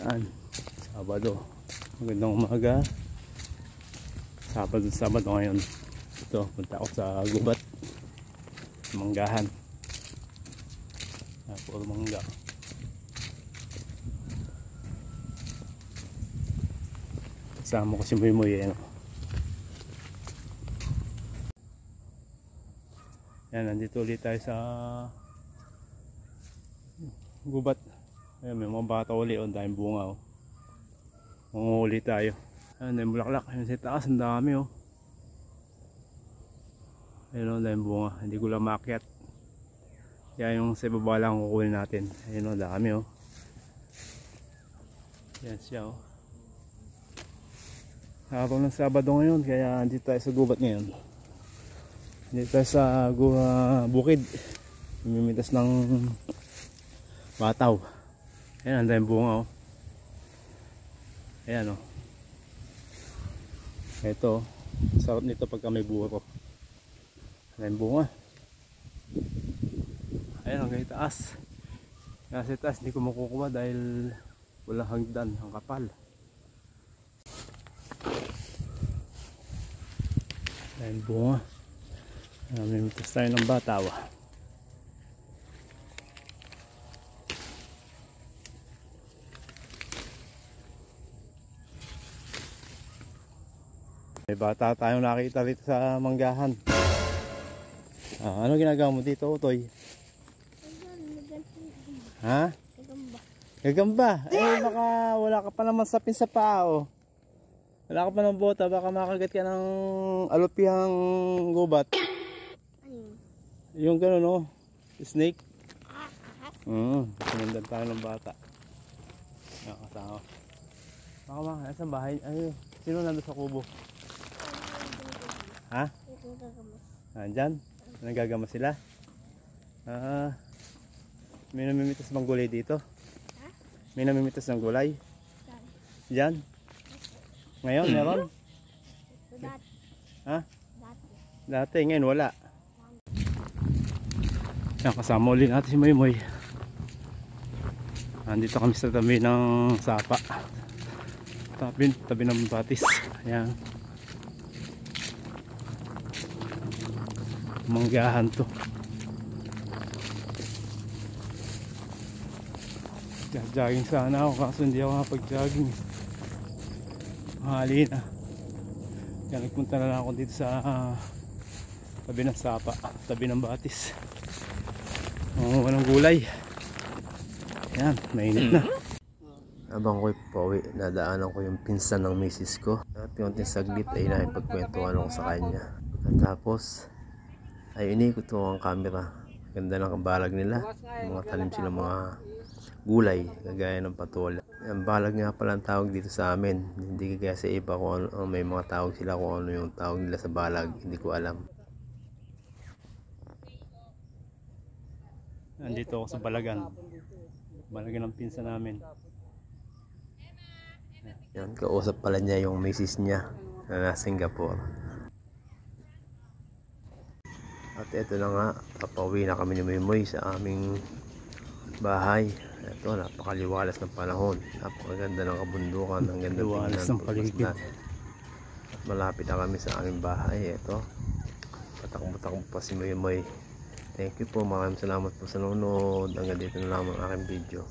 Yan, Sabado. Magandang umaga. Sabado ngayon. Ito, punta ako sa gubat. Manggahan. Puro mangga. Kasama ko si Moy no? Yan, nandito ulit tayo sa gubat. Ayan, may mga bata uli, ang daming bunga oh. Manguhuli tayo. Ayan, may bulaklak. Ayan sa taas, ang dami oh. Ayan oh, ang daming bunga. Hindi ko lang maakyat. Yan yung sa ibaba lang kukunin natin. Ayan oh, dami oh. Yan siya oh. Araw ng Sabado ngayon, kaya andito tayo sa gubat ngayon. Andito tayo sa bukid. Mimitas ng bataw. Ayan, ang daming bunga oh. Ayan oh. Ito, sarap nito pagka may buro. Ang daming bunga. Ayan, hanggang itaas. Kasi itaas hindi ko makukuha dahil walang hagdan, ang kapal. Ayan bunga. Mimitas tayo ng bataw. May bata tayong nakita dito sa manggahan. Ano ginagawa mo dito, Utoy? Ha? Gagamba. Eh baka wala ka pa naman sapin sa paa oh. Wala ka pa ng bota, baka makagat ka ng alupihang gubat. Yung gano'n oh, snake. Sinundan tayo ng bata. Nakasama. Baka nasa bahay. Ay, sino nandun sa kubo? Ha? Nandyan? Nagagamas sila? May namimitas bang gulay dito? May namimitas ng gulay? Diyan? Ngayon meron? Ha? Dati, ngayon wala. Yan, kasama ulit natin si Moy. Nandito kami sa tabi ng sapa. Tabi ng batis. Ayan. Manggahan to. Jogging sana ako kaso hindi ako nakapag-jogging. Mahali na. Kaya nagpunta na lang ako dito sa tabi ng sapa, tabi ng batis. Walang gulay. Yan, mainit na. Habang ko'y pauwi, nadaanan ko yung pinsan ng misis ko. At yung saglit ay nakipagkwentuhan ako sa kanya. At tapos ay inikot ko ang camera. Ganda ng kabalag nila. Mga tanim sila mga gulay, kagaya ng patola. Ang balag nga pala ang tawag dito sa amin. Hindi kagaya sa iba kung ano, may mga tawag sila kung ano yung tawag nila sa balag. Hindi ko alam. Nandito ako sa Balagan. Balagan ng pinsan namin. Yan, kausap pala niya yung misis niya na nasa Singapore. At ito na nga, papauwi na kami ni Moy sa aming bahay. Ito, napakaliwalas ng panahon. Napakaganda ng kabundukan. Ang ganda ng paligid. At malapit na kami sa aming bahay. Ito, patakbo-takbo pa si Moy. Thank you po, maraming salamat po sa nanonood. Hanggang dito na lang ang aking video.